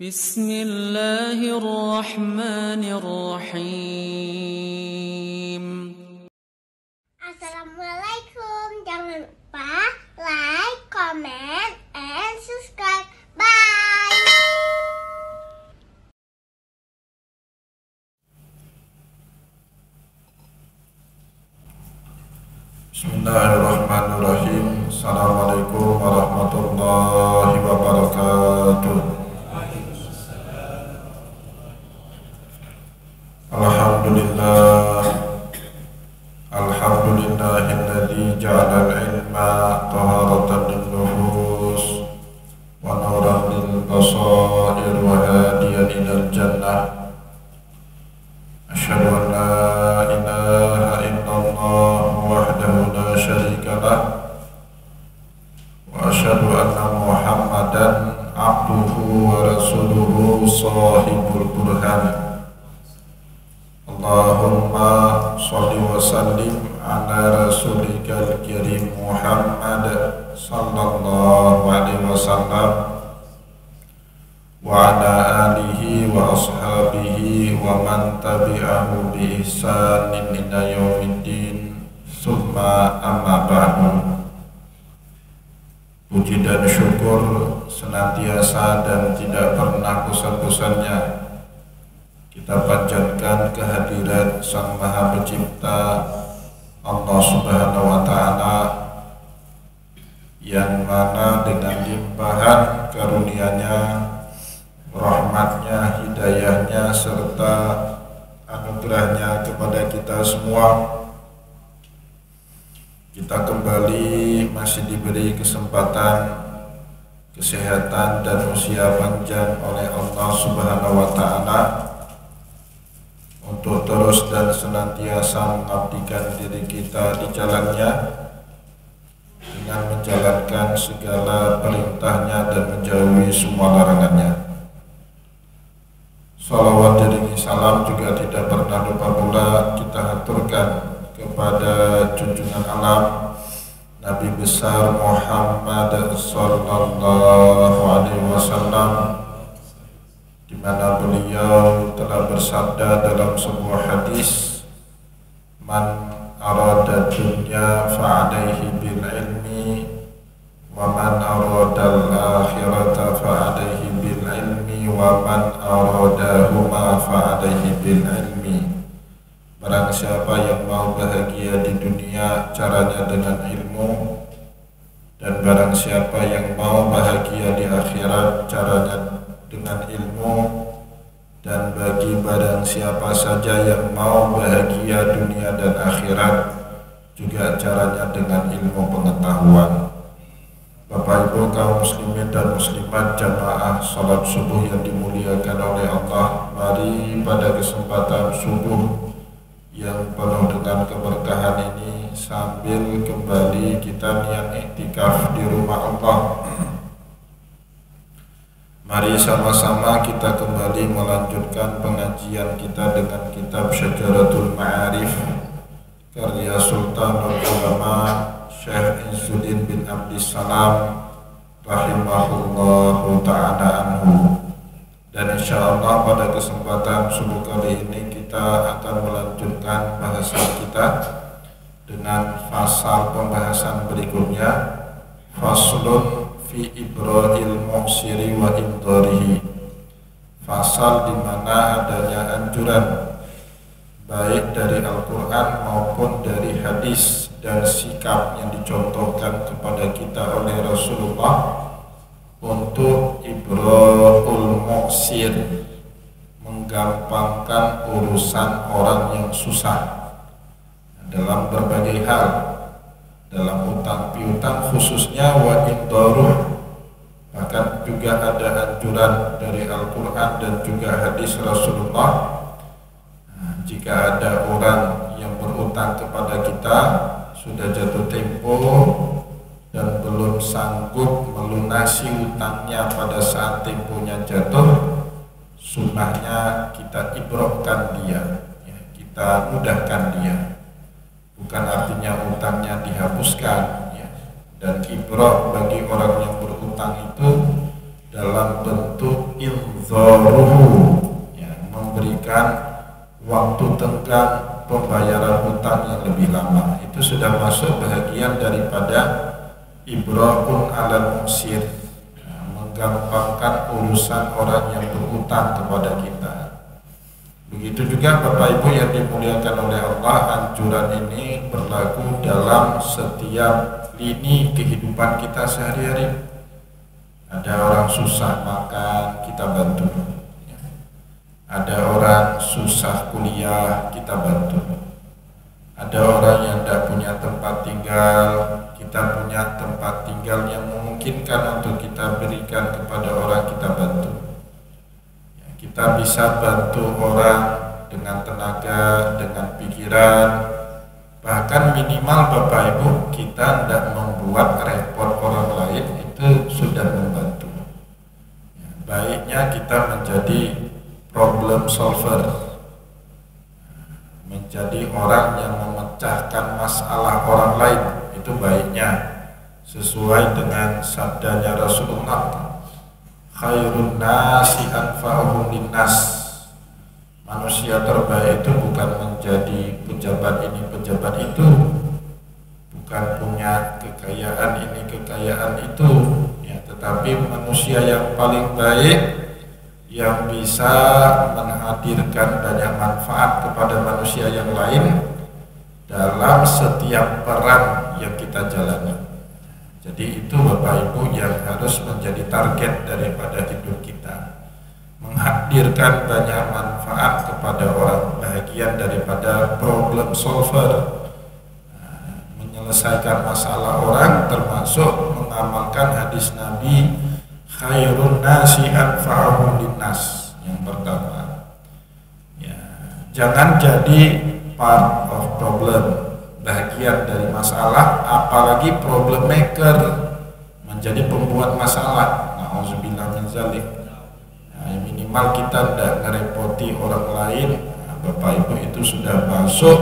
Bismillahirrahmanirrahim. Assalamualaikum. Jangan lupa like, comment, and subscribe. Bye. Bismillahirrahmanirrahim. Assalamualaikum warahmatullahi wabarakatuh. Alhamdulillahilladzi ja'ala al-ilma taharatan lin-nufus wa nuran lil-basair wa hadiyan ilal jannah. Asyhadu an la ilaha illallah wahdahu la syarika lah wa asyhadu anna Muhammadan abduhu wa rasuluhu shahibul burhan. Allahumma sholli wa sallim ala rasulika al-karim Muhammad sallallahu alaihi wasallam wa ala alihi wa ashabihi wa man tabi'ahu bi ihsanin ila yaumiddin. Summa amma ba'du. Puji dan syukur senantiasa dan tidak pernah bosan-bosannya kita panjatkan kehadirat Sang Maha Pencipta Allah Subhanahu wa Ta'ala, yang mana dengan limpahan karunia-Nya, rahmatnya, hidayahnya, serta anugerahnya kepada kita semua, kita kembali masih diberi kesempatan, kesehatan dan usia panjang oleh Allah Subhanahu wa Ta'ala untuk terus dan senantiasa mengabdikan diri kita di jalannya dengan menjalankan segala perintahnya dan menjauhi semua larangannya. Salawat dan salam juga tidak pernah lupa pula kita haturkan kepada junjungan alam Nabi besar Muhammad sallallahu alaihi wasallam, di mana beliau telah bersabda dalam sebuah hadis, man arada dunya fa'alaihi bil ilmi wa man arada al-akhirata fa'alaihi bil ilmi wa man aradahuma fa'alaihi bil ilmi. Barang siapa yang mau bahagia di dunia, caranya dengan ilmu, dan barang siapa yang mau bahagia di akhirat, caranya dengan ilmu. Dan bagi barang siapa saja yang mau bahagia dunia dan akhirat, juga caranya dengan ilmu pengetahuan. Bapak Ibu kaum muslimin dan muslimat jamaah salat subuh yang dimuliakan oleh Allah, mari pada kesempatan subuh yang penuh dengan keberkahan ini, sambil kembali kita niat iktikaf di rumah Allah, mari sama-sama kita kembali melanjutkan pengajian kita dengan kitab Syajaratul Ma'arif karya Sultanul Ulama Syekh Izzuddin bin Abdissalam rahimahullahu ta'ala anhu. Dan insyaallah pada kesempatan subuh kali ini kita akan melanjutkan bahasan kita dengan fasal pembahasan berikutnya, faslun fi ibra'il mu'siri wa indarihi. Fasal di mana adanya anjuran baik dari Al-Quran maupun dari hadis dan sikap yang dicontohkan kepada kita oleh Rasulullah untuk ibra'ul mu'sir, menggampangkan urusan orang yang susah dalam berbagai hal, dalam utang piutang khususnya, wa indaruh. Bahkan juga ada anjuran dari Al-Quran dan juga hadis Rasulullah, jika ada orang yang berutang kepada kita, sudah jatuh tempo dan belum sanggup melunasi utangnya pada saat temponya jatuh, sunnahnya kita ibrahkan dia, kita mudahkan dia. Bukan artinya utangnya dihapuskan, dan ibrah bagi orang yang berutang itu dalam bentuk inzaruhu, ya, memberikan waktu tenggang pembayaran hutang yang lebih lama. Itu sudah masuk bagian daripada ibra'un 'alal muksir, ya, menggampangkan urusan orang yang berhutang kepada kita. Begitu juga Bapak Ibu yang dimuliakan oleh Allah, anjuran ini berlaku dalam setiap lini kehidupan kita sehari-hari. Ada orang susah makan, kita bantu. Ada orang susah kuliah, kita bantu. Ada orang yang tidak punya tempat tinggal, kita punya tempat tinggal yang memungkinkan untuk kita berikan kepada orang, kita bantu. Kita bisa bantu orang dengan tenaga, dengan pikiran, bahkan minimal Bapak Ibu kita tidak membuat repot orang lain, itu sudah membantu. Baiknya kita menjadi problem solver, menjadi orang yang memecahkan masalah orang lain, itu baiknya sesuai dengan sabdanya Rasulullah, khairun nasi anfa'uhum linnas. Manusia terbaik itu bukan menjadi pejabat ini pejabat itu, bukan punya kekayaan ini kekayaan itu, ya, tetapi manusia yang paling baik yang bisa menghadirkan banyak manfaat kepada manusia yang lain dalam setiap peran yang kita jalani. Jadi itu Bapak Ibu yang harus menjadi target daripada hidup kita, menghadirkan banyak manfaat kepada orang, bagian daripada problem solver, menyelesaikan masalah orang, termasuk mengamalkan hadis Nabi khairun nasi anfa'uhum linnas. Yang pertama, ya, jangan jadi part of problem, bagian dari masalah, apalagi problem maker, menjadi pembuat masalah. Nauzubillah min zalik. Minimal kita tidak ngerepoti orang lain. Bapak Ibu, itu sudah masuk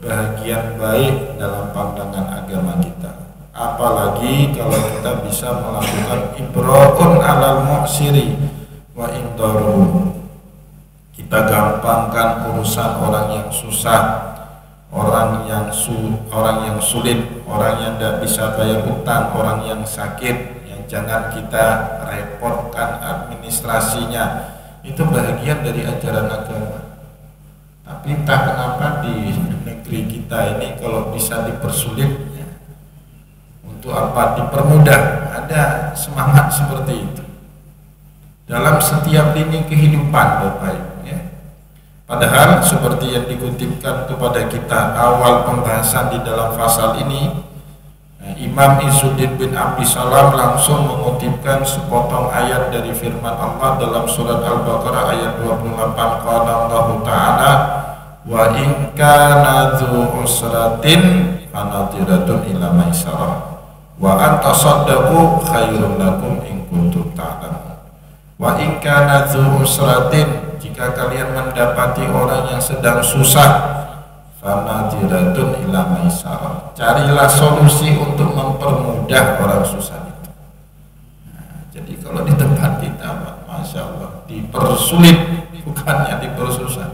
bagian baik dalam pandangan agama kita. Apalagi kalau kita bisa melakukan ibra'un 'alal muksiri wa indaru, kita gampangkan urusan orang yang susah, orang yang sulit, orang yang tidak bisa bayar hutang, orang yang sakit. Jangan kita repotkan administrasinya. Itu bagian dari ajaran agama. Tapi entah kenapa di negeri kita ini kalau bisa dipersulit, ya, untuk apa dipermudah, ada semangat seperti itu dalam setiap lini kehidupan Bapak Ibu, ya. Padahal seperti yang dikutipkan kepada kita awal pembahasan di dalam pasal ini, Imam Izzuddin bin Abi Salam langsung mengutipkan sepotong ayat dari firman Allah dalam surat Al-Baqarah ayat 28. Qala Allah Ta'ala, wa in kana dzu usratin fanadhiratun ila maisarah wa an tasaddaqu khairun lakum in kuntum ta'lamun. Wa in kana dzu usratin, jika kalian mendapati orang yang sedang susah, fanadhiratun ila maisarah, carilah solusi untuk mempermudah orang susah itu. Nah, jadi kalau di tempat kita, Masya Allah, dipersulit bukannya dipersusah.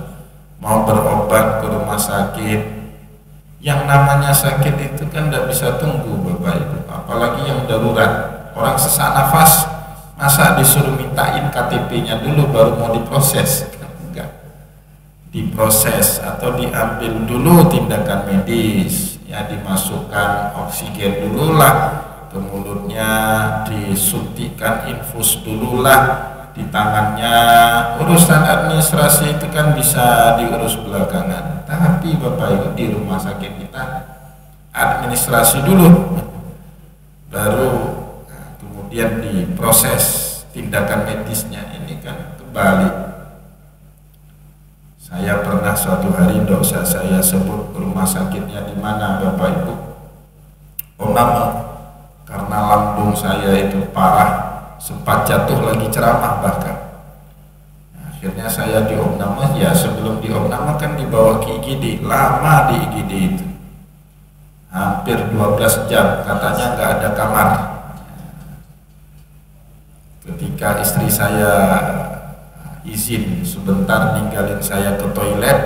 Mau berobat ke rumah sakit, yang namanya sakit itu kan tidak bisa tunggu Bapak Ibu, apalagi yang darurat. Orang sesak nafas, masa disuruh mintain KTP-nya dulu baru mau diproses? Diproses atau diambil dulu tindakan medis, ya, dimasukkan oksigen dululah ke mulutnya, disuntikan infus dululah di tangannya. Urusan administrasi itu kan bisa diurus belakangan, tapi Bapak Ibu di rumah sakit kita administrasi dulu, baru kemudian diproses tindakan medisnya. Ini kan kebalik. Saya pernah suatu hari, tidak usah saya sebut rumah sakitnya di mana Bapak Ibu, karena lambung saya itu parah, sempat jatuh lagi ceramah bahkan. Akhirnya saya diopname, ya sebelum diopname kan dibawa ke IGD, lama di IGD itu, hampir 12 jam, katanya nggak ada kamar. ketika istri saya izin sebentar ninggalin saya ke toilet,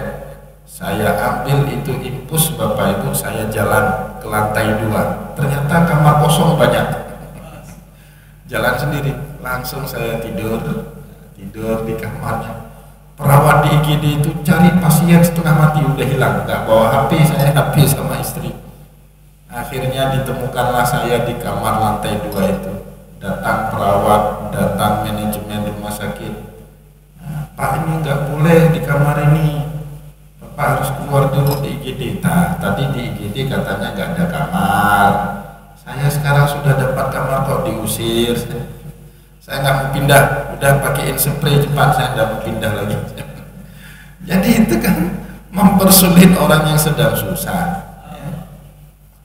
saya ambil itu impus Bapak Ibu, saya jalan ke lantai 2, ternyata kamar kosong banyak, jalan sendiri, langsung saya tidur di kamarnya. Perawat di IGD itu cari pasien setengah mati, udah hilang, nggak bawa HP, saya HP sama istri. Akhirnya ditemukanlah saya di kamar lantai 2 itu. Datang perawat, datang manajemen rumah sakit. Nah, Pak, ini nggak boleh di kamar ini, Bapak harus keluar dulu di IGD. Nah, tadi di IGD katanya nggak ada kamar. Saya sekarang sudah dapat kamar kok, diusir. Saya nggak mau pindah, udah pakaiin spray cepat, saya nggak mau pindah lagi. Jadi itu kan mempersulit orang yang sedang susah.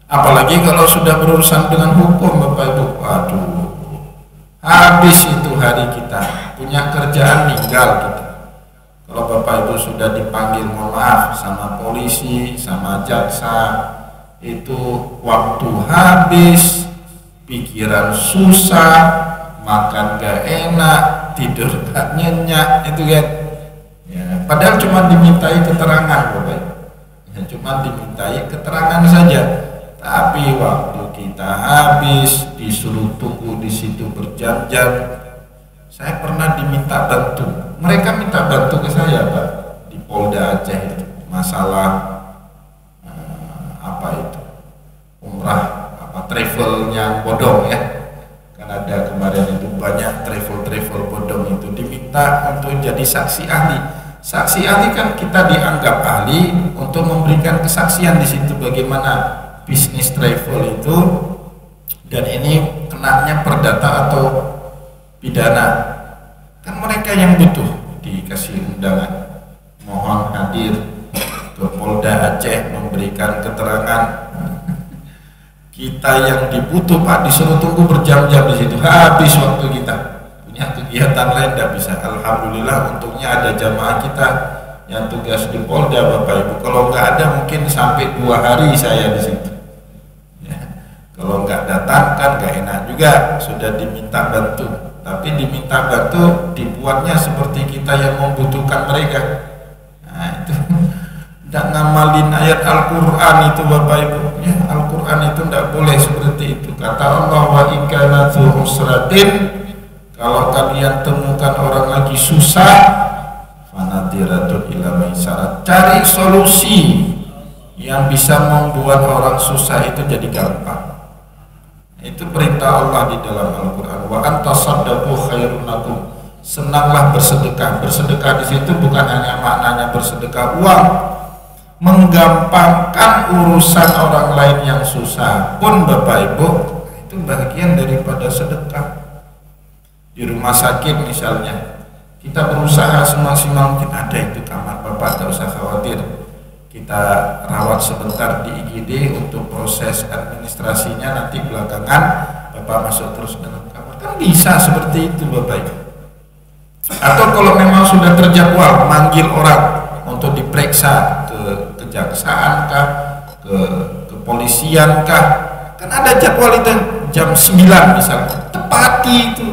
Apalagi kalau sudah berurusan dengan hukum, Bapak Ibu, waduh, habis itu hari kita, punya kerjaan ninggal kita. Kalau Bapak Ibu sudah dipanggil, mohon maaf, sama polisi, sama jaksa, itu waktu habis, pikiran susah, makan gak enak, tidur gak nyenyak, itu kan ya, padahal cuma dimintai keterangan Bapak Ibu, ya, cuma dimintai keterangan saja, tapi waktu kita habis, disuruh tunggu di situ berjam-jam. Saya pernah diminta bantu, mereka minta bantu ke saya Pak, di Polda Aceh itu, masalah apa itu, umrah apa travelnya bodong ya, kan ada kemarin itu banyak travel bodong itu, diminta untuk jadi saksi ahli. Saksi ahli kan kita dianggap ahli untuk memberikan kesaksian di situ bagaimana bisnis travel itu, dan ini kenanya perdata atau pidana. Kan mereka yang butuh dikasih undangan, mohon hadir ke Polda Aceh memberikan keterangan. Kita yang dibutuh Pak disuruh tunggu berjam-jam di situ, habis waktu kita, punya kegiatan lain tidak bisa. Alhamdulillah untungnya ada jamaah kita yang tugas di Polda Bapak Ibu. Kalau nggak ada mungkin sampai 2 hari saya di situ. Kalau nggak datang kan nggak enak juga, sudah diminta bantu, tapi diminta bantu dibuatnya seperti kita yang membutuhkan mereka. Nah itu tidak ngamalin ayat Al-Quran itu Bapak Ibu ya, Al-Quran itu tidak boleh seperti itu. Kata Allah, wa in kana dzu usratin, kalau kalian temukan orang lagi susah, fanadiratun ila maisarah, cari solusi yang bisa membuat orang susah itu jadi gampang. Itu perintah Allah di dalam Al-Quran. Wa antasaddaqu khairun lakum, senanglah bersedekah. Bersedekah di situ bukan hanya maknanya bersedekah uang, menggampangkan urusan orang lain yang susah pun Bapak Ibu, itu bagian daripada sedekah. Di rumah sakit misalnya, kita berusaha semaksimal mungkin, ada itu kamar Bapak, tidak usah khawatir, kita rawat sebentar di IGD untuk proses administrasinya, nanti belakangan Bapak masuk terus dalam kamar. Kan bisa seperti itu Bapak Ibu. Atau kalau memang sudah terjadwal manggil orang untuk diperiksa ke kejaksaan kah, ke kepolisian kah, kan ada jadwal itu jam 9 misalnya, tepati itu,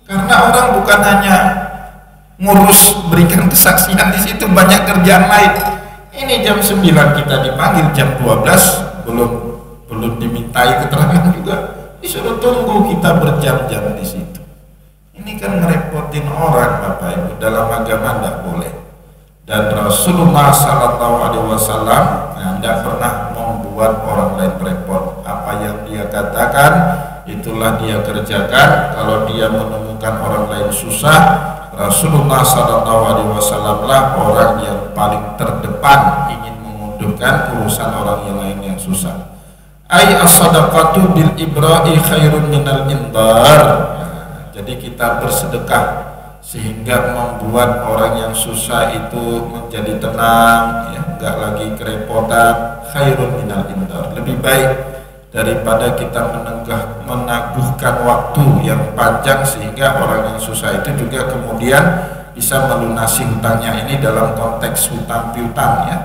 karena orang bukan hanya ngurus berikan kesaksian di situ, banyak kerjaan lain. Ini jam 9 kita dipanggil, jam 12 belum dimintai keterangan juga, disuruh tunggu kita berjam-jam di situ. Ini kan ngerepotin orang Bapak Ibu, dalam agama tidak boleh. Dan Rasulullah SAW tidak pernah membuat orang lain repot. Apa yang dia katakan itulah dia kerjakan. Kalau dia menemukan orang lain susah, Rasulullah SAW lah orang yang paling terdepan ingin memudahkan urusan orang yang lain yang susah. Ay as-sadaqatu bil ibra'i khairun minal indar. Jadi kita bersedekah sehingga membuat orang yang susah itu menjadi tenang, ya, enggak lagi kerepotan. Khairun minal indar, lebih baik daripada kita menaguhkan waktu yang panjang sehingga orang yang susah itu juga kemudian bisa melunasi hutangnya. Ini dalam konteks hutang piutang ya.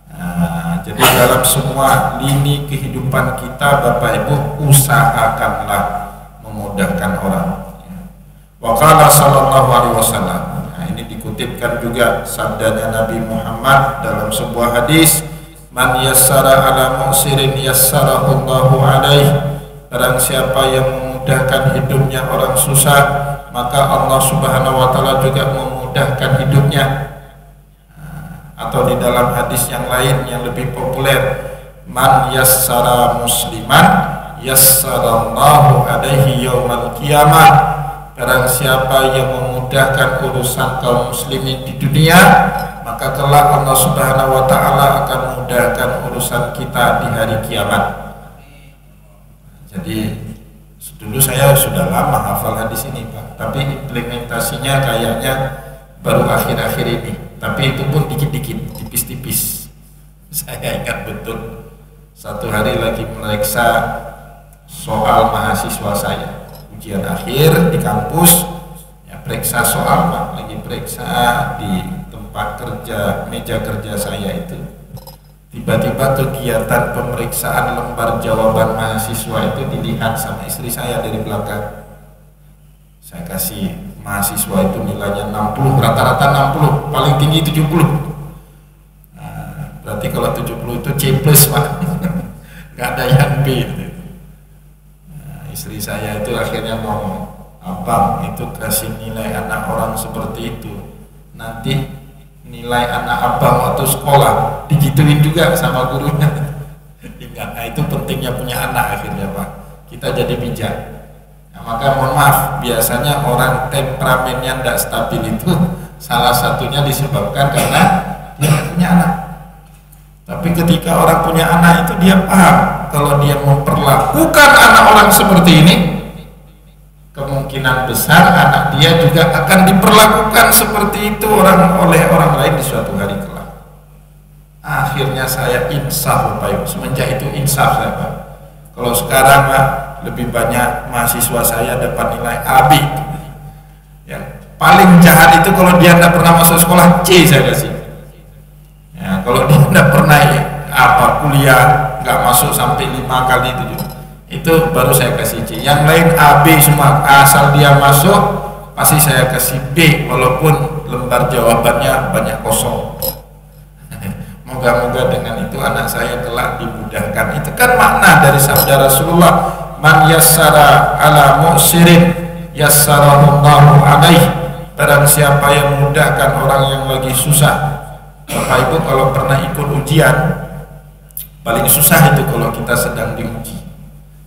Nah, jadi dalam semua lini kehidupan kita Bapak Ibu, usahakanlah memudahkan orang. Wa qala sallallahu alaihi wasallam. Nah, ini dikutipkan juga sabdanya Nabi Muhammad dalam sebuah hadis, man yassara ala mu'sirin yassarahu Allahu alaihi. Barang siapa yang memudahkan hidupnya orang susah, maka Allah Subhanahu wa taala juga memudahkan hidupnya. Atau di dalam hadis yang lain yang lebih populer, man yassara musliman yassarallahu alaihi yaumal qiyamah. Barang siapa yang memudahkan urusan kaum muslimin di dunia, maka kelak Allah Subhanahu wa taala akan memudahkan urusan kita di hari kiamat. Jadi dulu saya sudah lama hafal hadis ini, Pak, tapi implementasinya kayaknya baru akhir-akhir ini. Tapi itu pun dikit-dikit, tipis-tipis. Saya ingat betul satu hari lagi memeriksa soal mahasiswa saya, ujian akhir di kampus, ya periksa soal, Pak, lagi periksa di tempat kerja, meja kerja saya itu. Tiba-tiba kegiatan pemeriksaan lembar jawaban mahasiswa itu dilihat sama istri saya dari belakang. Saya kasih mahasiswa itu nilainya 60, rata-rata 60, paling tinggi 70. Nah, berarti kalau 70 itu C plus, Pak. Nggak ada yang B gitu. Nah, istri saya itu akhirnya ngomong, abang itu kasih nilai anak orang seperti itu, nanti nilai anak abang waktu sekolah digituin juga sama gurunya. Nah, itu pentingnya punya anak akhirnya, Pak. Kita jadi bijak. Nah, maka mohon maaf, biasanya orang temperamennya tidak stabil itu salah satunya disebabkan karena dia punya anak. Tapi ketika orang punya anak itu dia paham kalau dia memperlakukan anak orang seperti ini, kemungkinan besar anak dia juga akan diperlakukan seperti itu oleh orang lain di suatu hari kelak. Akhirnya saya insaf, Pak Ibu. Semenjak itu insaf saya, Pak. Kalau sekarang, Pak, lebih banyak mahasiswa saya dapat nilai AB. Yang paling jahat itu kalau dia tidak pernah masuk sekolah, C saya kasih. Ya, kalau dia tidak pernah kuliah, nggak masuk sampai 5 kali itu baru saya kasih C. Yang lain AB semua, asal dia masuk pasti saya kasih B, walaupun lembar jawabannya banyak kosong. Moga-moga dengan itu anak saya kelak dimudahkan. Itu kan makna dari sabda Rasulullah, man yassara ala mu'sirin yassarahu Allahu alaihi. Barang siapa yang memudahkan orang yang lagi susah. Bapak Ibu kalau pernah ikut ujian, paling susah itu kalau kita sedang diuji.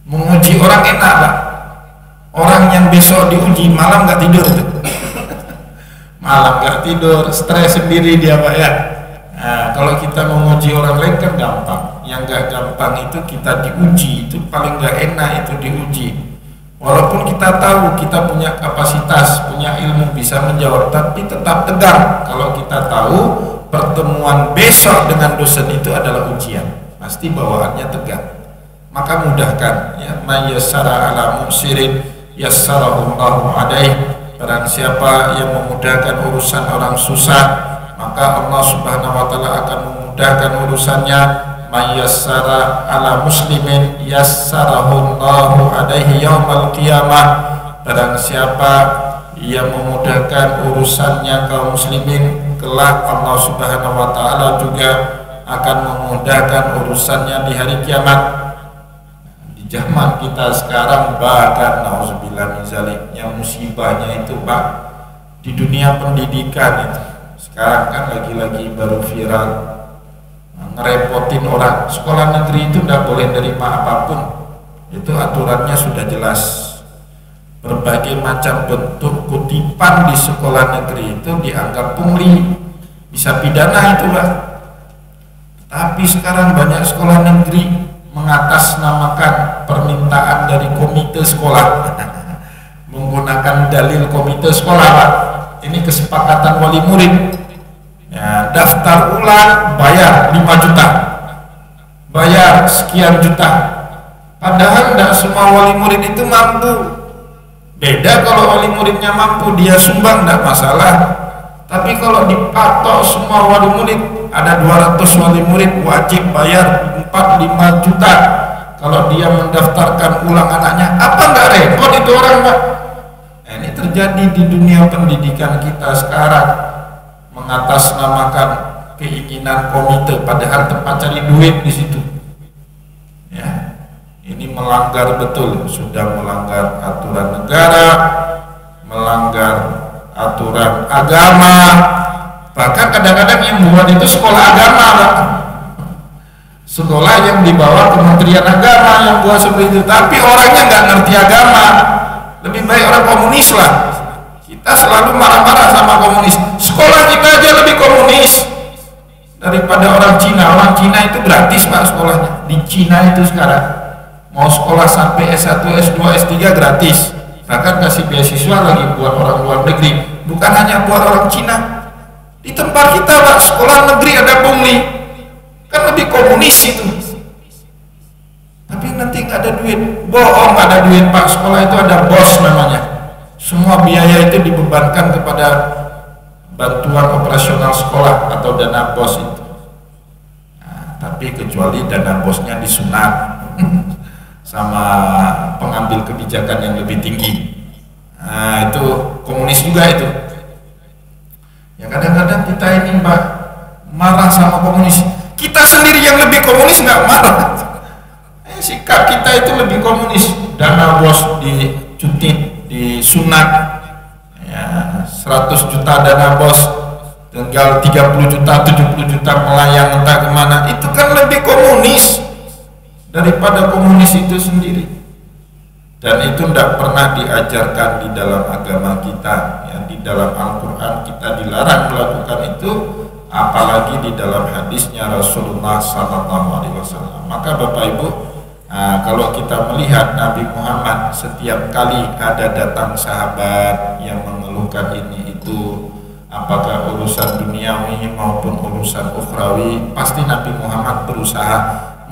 Menguji orang enak, Pak. Orang yang besok diuji malam nggak tidur itu. Malam nggak tidur, stres sendiri dia, Pak, ya. Nah, kalau kita menguji orang lain kan gampang. Yang nggak gampang itu kita diuji, itu paling nggak enak itu diuji. Walaupun kita tahu kita punya kapasitas, punya ilmu bisa menjawab, tapi tetap tegang kalau kita tahu pertemuan besok dengan dosen itu adalah ujian. Pasti bawaannya tegang. Maka mudahkan, ya, mayyasara ala mu'sirin yassarahu Allahu alaihi. Barang siapa yang memudahkan urusan orang susah, maka Allah Subhanahu wa taala akan memudahkan urusannya. Mayyasara ala muslimin yassarahu Allahu alaihi yaumal qiyamah. Barang siapa yang memudahkan urusannya kaum muslimin, kelak Allah Subhanahu wa taala juga akan memudahkan urusannya di hari kiamat. Di zaman kita sekarang bahkan nauzubillah min zalik, yang musibahnya itu, Pak, di dunia pendidikan itu sekarang kan lagi-lagi baru viral, ngerepotin orang. Sekolah negeri itu tidak boleh nerima apapun, itu aturannya sudah jelas. Berbagai macam bentuk kutipan di sekolah negeri itu dianggap pungli, bisa pidana itu, Pak. Tapi sekarang banyak sekolah negeri mengatasnamakan permintaan dari komite sekolah menggunakan dalil komite sekolah, Pak. Ini kesepakatan wali murid. Ya, daftar ulang bayar 5 juta, bayar sekian juta. Padahal tidak semua wali murid itu mampu. Beda kalau wali muridnya mampu, dia sumbang tidak masalah. Tapi kalau dipatok semua wali murid, ada 200 wali murid wajib bayar 4-5 juta. Kalau dia mendaftarkan ulang anaknya, apa nggak repot itu orang, Pak? Nah, ini terjadi di dunia pendidikan kita sekarang, mengatasnamakan keinginan komite padahal tempat cari duit di situ. Ya, ini melanggar betul, sudah melanggar aturan negara, melanggar aturan agama. Bahkan kadang-kadang yang buat itu sekolah agama, Pak. Sekolah yang dibawa Kementerian Agama yang buat seperti itu, tapi orangnya nggak ngerti agama. Lebih baik orang komunis lah. Kita selalu marah-marah sama komunis. Sekolah kita aja lebih komunis daripada orang Cina. Orang Cina itu gratis, Pak, sekolahnya. Di Cina itu sekarang mau sekolah sampai S1, S2, S3 gratis. Bahkan kasih beasiswa lagi buat orang luar negeri. Bukan hanya buat orang Cina. Di tempat kita, Pak, sekolah negeri ada pungli. Kan lebih komunis itu. Tapi nanti nggak ada duit. Bohong, nggak ada duit, Pak. Sekolah itu ada bos namanya. Semua biaya itu dibebankan kepada bantuan operasional sekolah atau dana bos itu. Nah, tapi kecuali dana bosnya disunat sama pengambil kebijakan yang lebih tinggi. Nah, itu komunis juga itu. Ya kadang-kadang kita ini, Pak, marah sama komunis. Kita sendiri yang lebih komunis nggak marah. Sikap kita itu lebih komunis. Dana bos dicutit, disunat, ya, 100 juta dana bos, tinggal 30 juta, 70 juta melayang entah kemana. Itu kan lebih komunis daripada komunis itu sendiri. Dan itu tidak pernah diajarkan di dalam agama kita, ya. Di dalam Al-Quran kita dilarang melakukan itu, apalagi di dalam hadisnya Rasulullah SAW. Maka Bapak Ibu, kalau kita melihat Nabi Muhammad setiap kali ada datang sahabat yang mengeluhkan ini itu, apakah urusan duniawi maupun urusan ukhrawi, pasti Nabi Muhammad berusaha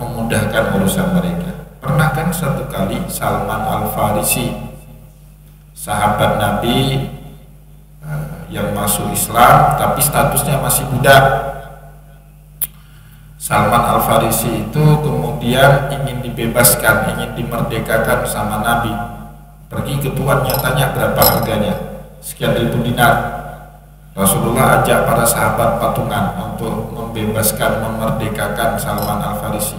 memudahkan urusan mereka. Pernah kan satu kali Salman Al-Farisi, sahabat Nabi yang masuk Islam tapi statusnya masih budak. Salman Al-Farisi itu kemudian ingin dibebaskan, ingin dimerdekakan sama Nabi. Pergi ke tuannya, tanya berapa harganya, sekian ribu dinar. Rasulullah ajak para sahabat patungan untuk membebaskan, memerdekakan Salman Al-Farisi.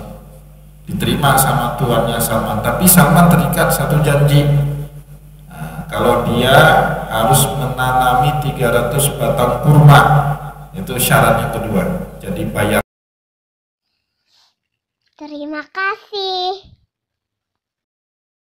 Diterima sama tuannya Salman, tapi Salman terikat satu janji. Kalau dia harus menanami 300 batang kurma, itu syarat yang kedua. Jadi bayar. Terima kasih.